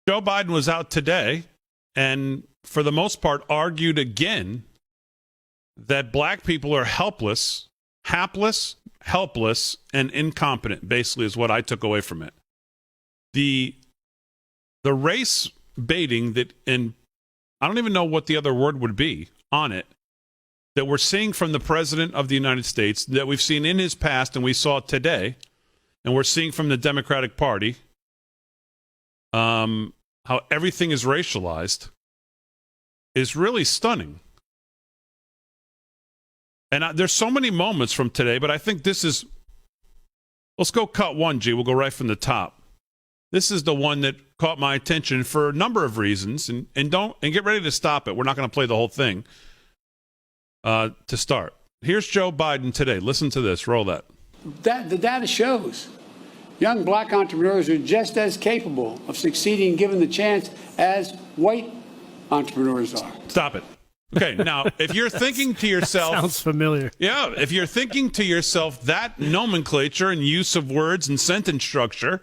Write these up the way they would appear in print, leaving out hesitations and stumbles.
Joe Biden was out today and, for the most part, argued again that black people are helpless, hapless, helpless, and incompetent, basically, is what I took away from it. The race baiting that, and I don't even know what the other word would be on it, that we're seeing from the President of the United States, that we've seen in his past and we saw today, and we're seeing from the Democratic Party, how everything is racialized, is really stunning. And there's so many moments from today, but I think this is, let's go cut one, G. We'll go right from the top. This is the one that caught my attention for a number of reasons, and get ready to stop it. We're not going to play the whole thing to start. Here's Joe Biden today. Listen to this. Roll that. The data shows young black entrepreneurs are just as capable of succeeding given the chance as white entrepreneurs are. Stop it. Okay, now, if you're thinking to yourself... Sounds familiar. Yeah, if you're thinking to yourself, that nomenclature and use of words and sentence structure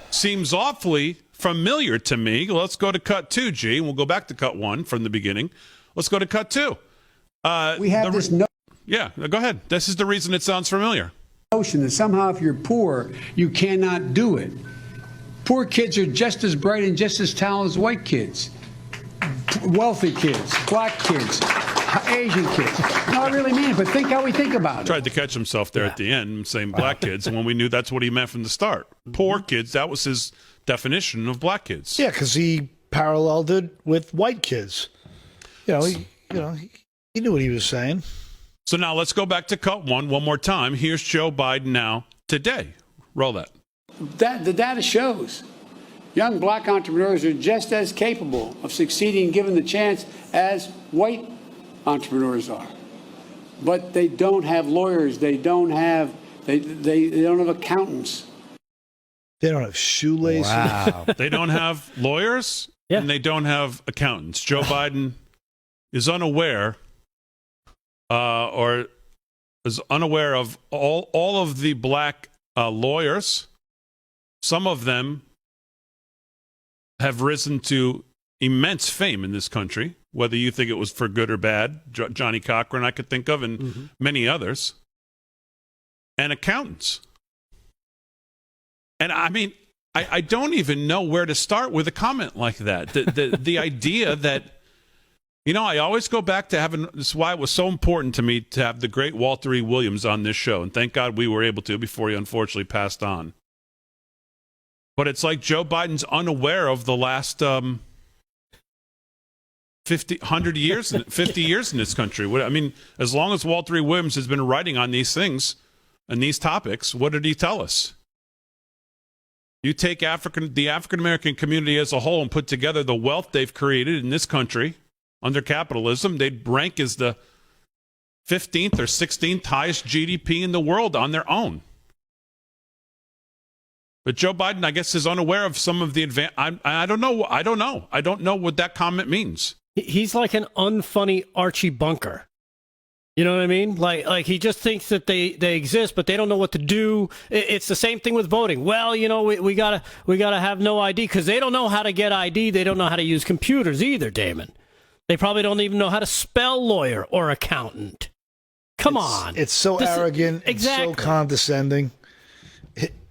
seems awfully familiar to me, let's go to cut 2, G. We'll go back to cut 1 from the beginning. Let's go to cut 2. We have this Yeah, go ahead. This is the reason it sounds familiar. notion that somehow if you're poor, you cannot do it. Poor kids are just as bright and just as talented as white kids. Wealthy kids, black kids, Asian kids. No, I really mean it, but think how we think about it. Tried to catch himself there at the end, saying black kids, and when we knew that's what he meant from the start. Poor kids, that was his definition of black kids. Yeah, because he paralleled it with white kids. He knew what he was saying. So now let's go back to cut one more time. Here's Joe Biden now today. Roll that. The data shows young black entrepreneurs are just as capable of succeeding given the chance as white entrepreneurs are. But they don't have lawyers. They don't have accountants. They don't have shoelaces. Wow. They don't have lawyers, Yeah. and they don't have accountants. Joe Biden is unaware or is unaware of all of the black lawyers. Some of them have risen to immense fame in this country, whether you think it was for good or bad. Johnny Cochran, I could think of, and many others. And accountants. And I mean, I don't even know where to start with a comment like that. The idea that, I always go back to having, this is why it was so important to me to have the great Walter E. Williams on this show. And thank God we were able to before he unfortunately passed on. But it's like Joe Biden's unaware of the last 50 years in this country. I mean, as long as Walter E. Williams has been writing on these things and these topics, what did he tell us? You take the African-American community as a whole and put together the wealth they've created in this country under capitalism, they'd rank as the 15th or 16th highest GDP in the world on their own. But Joe Biden, I guess, is unaware of some of the I don't know. I don't know what that comment means. He's like an unfunny Archie Bunker. You know what I mean? Like he just thinks that they exist, but they don't know what to do. It's the same thing with voting. Well, we gotta have no ID because they don't know how to get ID. They don't know how to use computers either, Damon. They probably don't even know how to spell lawyer or accountant. Come on. It's so arrogant. Exactly. It's so condescending.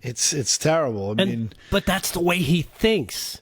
It's terrible. I mean, but that's the way he thinks.